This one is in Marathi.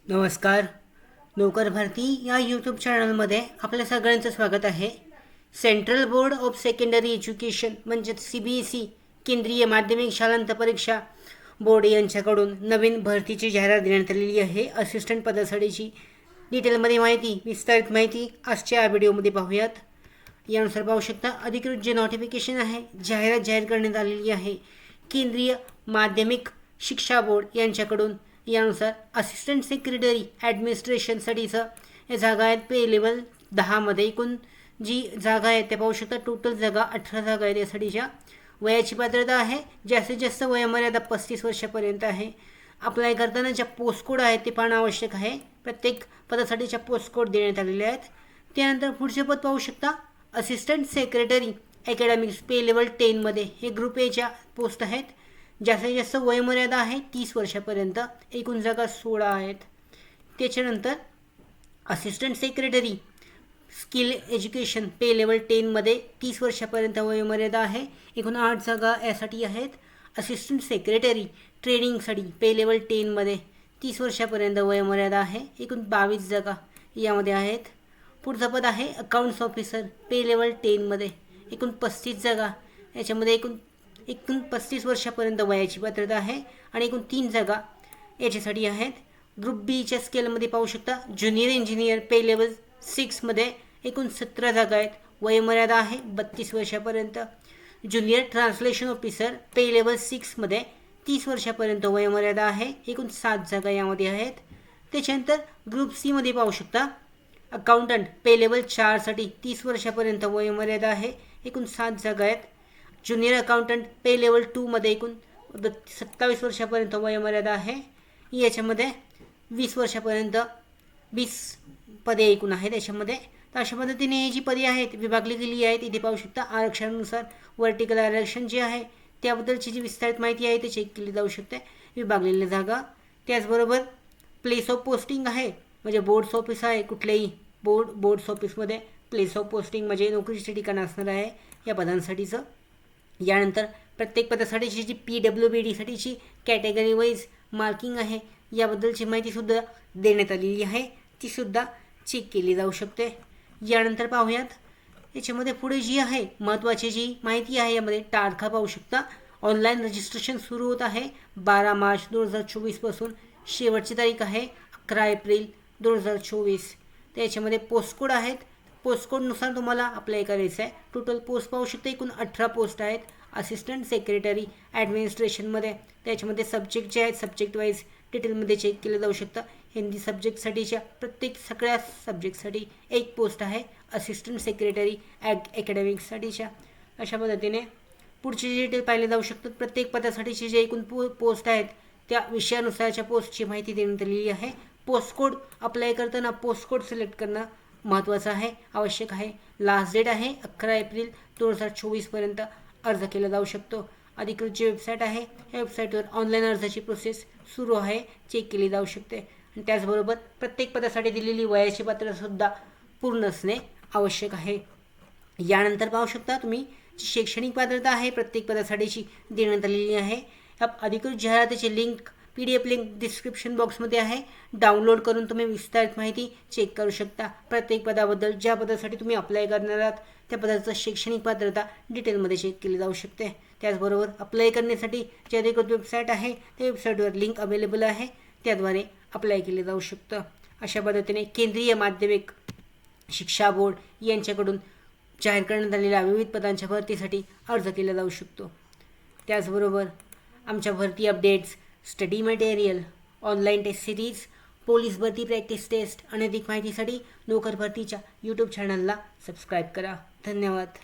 नमस्कार. नोकर भरती या यूट्यूब चॅनलमध्ये आपल्या सगळ्यांचं स्वागत आहे. Central board of secondary education म्हणजेच CBSE केंद्रीय माध्यमिक शालांत परीक्षा बोर्ड यांच्याकडून नवीन भरतीची जाहिरात देण्यात आलेली आहे. असिस्टंट पदासाठीची डिटेलमध्ये माहिती, विस्तारित माहिती आजच्या या व्हिडिओमध्ये पाहूयात. यानुसार पाहू शकता अधिकृत जे नोटिफिकेशन आहे, जाहिरात जाहीर करण्यात आलेली आहे केंद्रीय माध्यमिक शिक्षा बोर्ड यांच्याकडून. यानुसार असिस्टंट सेक्रेटरी ॲडमिनिस्ट्रेशनसाठीचं जागा आहेत पे लेवल 10मध्ये. एकूण जी जागा आहे ते पाहू शकता. टोटल जागा 18 जागा आहेत. यासाठीच्या वयाची पात्रता आहे, जास्तीत जास्त वयोमर्यादा 35 वर्षापर्यंत आहे. अप्लाय करताना ज्या पोस्ट कोड आहेत ते पाहणं आवश्यक आहे. प्रत्येक पदासाठीच्या पोस्ट कोड देण्यात आलेले आहेत. त्यानंतर पुढचे पद पाहू शकता असिस्टंट सेक्रेटरी अकॅडमिक्स पे लेवल 10मध्ये. हे ग्रुप एच्या पोस्ट आहेत. जास्तीत जास्त वयोमर्यादा आहे 30 वर्षापर्यंत. एकूण जागा 16 आहेत. त्याच्यानंतर असिस्टंट सेक्रेटरी स्किल एज्युकेशन पे लेवल 10मध्ये 30 वर्षापर्यंत वयोमर्यादा आहे. एकूण 8 जागा यासाठी आहेत. असिस्टंट सेक्रेटरी ट्रेनिंगसाठी पे लेवल 10मध्ये 30 वर्षापर्यंत वयोमर्यादा आहे. एकूण 22 जागा यामध्ये आहेत. पुढचं पद आहे अकाउंट्स ऑफिसर पे लेवल 10मध्ये. एकूण 35 जागा. याच्यामध्ये एकूण 35 वर्षापर्यंत वयाची पात्रता आहे आणि एकूण 3 जागा याच्यासाठी आहेत. ग्रुप बीच्या स्केलमध्ये पाहू शकता ज्युनियर इंजिनियर पे लेवल 6मध्ये एकूण 17 जागा आहेत. वयोमर्यादा आहे 32 वर्षापर्यंत. ज्युनियर ट्रान्सलेशन ऑफिसर पे लेवल 6मध्ये 30 वर्षापर्यंत वयोमर्यादा आहे. एकूण 7 जागा यामध्ये आहेत. त्याच्यानंतर ग्रुप सीमध्ये पाहू शकता अकाउंटंट पे लेवल 4साठी 30 वर्षापर्यंत वयोमर्यादा आहे. एकूण 7 जागा आहेत. ज्युनियर अकाउंटंट पे लेवल 2मध्ये एकूण 27 वर्षापर्यंत वयोमर्यादा आहे. याच्यामध्ये 20 वर्षापर्यंत 20 पदे एकूण आहेत याच्यामध्ये. तर अशा पद्धतीने ही जी पदे आहेत विभागली गेली आहेत. इथे पाहू शकता आरक्षणानुसार वर्टिकल आरक्षण जे आहे त्याबद्दलची जी विस्तारित माहिती आहे ते चेक केली जाऊ शकते. विभागलेल्या जागा, त्याचबरोबर प्लेस ऑफ पोस्टिंग आहे म्हणजे बोर्ड्स ऑफिस आहे. कुठल्याही बोर्ड्स ऑफिसमध्ये प्लेस ऑफ पोस्टिंग म्हणजे नोकरीचे ठिकाण असणार आहे या पदांसाठीचं. यानंतर प्रत्येक पदासाठीची जी PWBDसाठीची कॅटेगरी वाईज मार्किंग आहे याबद्दलची माहितीसुद्धा देण्यात आलेली आहे. तीसुद्धा चेक केली जाऊ शकते. यानंतर पाहूयात याच्यामध्ये पुढे जी आहे महत्त्वाची जी माहिती आहे यामध्ये तारखा पाहू शकता. ऑनलाईन रजिस्ट्रेशन सुरू होत आहे 12 मार्च 2024पासून. शेवटची तारीख आहे 11 एप्रिल 2024. त्याच्यामध्ये पोस्ट कोड आहेत. पोस्ट कोडनुसार तुम्हाला अप्लाय करायचं आहे. टोटल पोस्ट पाहू शकता एकूण 18 पोस्ट आहेत असिस्टंट सेक्रेटरी ॲडमिनिस्ट्रेशनमध्ये. त्याच्यामध्ये सब्जेक्ट जे आहेत सब्जेक्ट वाईज डिटेलमध्ये चेक केलं जाऊ शकतं. हिंदी सब्जेक्टसाठीच्या सगळ्या सब्जेक्टसाठी एक पोस्ट आहे असिस्टंट सेक्रेटरी अकॅडमिक्ससाठीच्या. अशा पद्धतीने पुढचे जे डिटेल पाहिले जाऊ शकतात. प्रत्येक पदासाठीचे जे एकूण पोस्ट आहेत त्या विषयानुसारच्या पोस्टची माहिती देण्यात आलेली आहे. पोस्ट कोड अप्लाय करताना पोस्ट कोड सिलेक्ट करणं महत्त्वाचं आहे, आवश्यक आहे. लास्ट डेट आहे 11 एप्रिल 2024पर्यंत अर्ज केला जाऊ शकतो. अधिकृत जी वेबसाईट आहे या वेबसाईटवर ऑनलाईन अर्जाची प्रोसेस सुरू आहे, चेक केली जाऊ शकते. आणि त्याचबरोबर प्रत्येक पदासाठी दिलेली वयाची पात्रतासुद्धा पूर्ण असणे आवश्यक आहे. यानंतर पाहू शकता तुम्ही जी शैक्षणिक पात्रता आहे प्रत्येक पदासाठीची देण्यात आलेली आहे. या अधिकृत जाहिरातीची लिंक PDF लिंक डिस्क्रिप्शन बॉक्समध्ये आहे. डाउनलोड करून तुम्ही विस्तारित माहिती चेक करू शकता. प्रत्येक पदाबद्दल ज्या पदासाठी तुम्ही अप्लाय करणार आहात त्या पदाचं शैक्षणिक पात्रता डिटेलमध्ये चेक केली जाऊ शकते. त्याचबरोबर अप्लाय करण्यासाठी जी अधिकृत वेबसाईट आहे त्या वेबसाईटवर लिंक अवेलेबल आहे, त्याद्वारे अप्लाय केले जाऊ शकतं. अशा पद्धतीने केंद्रीय माध्यमिक शिक्षा बोर्ड यांच्याकडून जाहीर करण्यात आलेल्या विविध पदांच्या भरतीसाठी अर्ज केला जाऊ शकतो. त्याचबरोबर आमच्या भरती updates, study material, online test series, police भरती प्रॅक्टिस टेस्ट आणि अधिक माहितीसाठी नोकर भरतीच्या यूट्यूब चॅनलला सबस्क्राईब करा. धन्यवाद.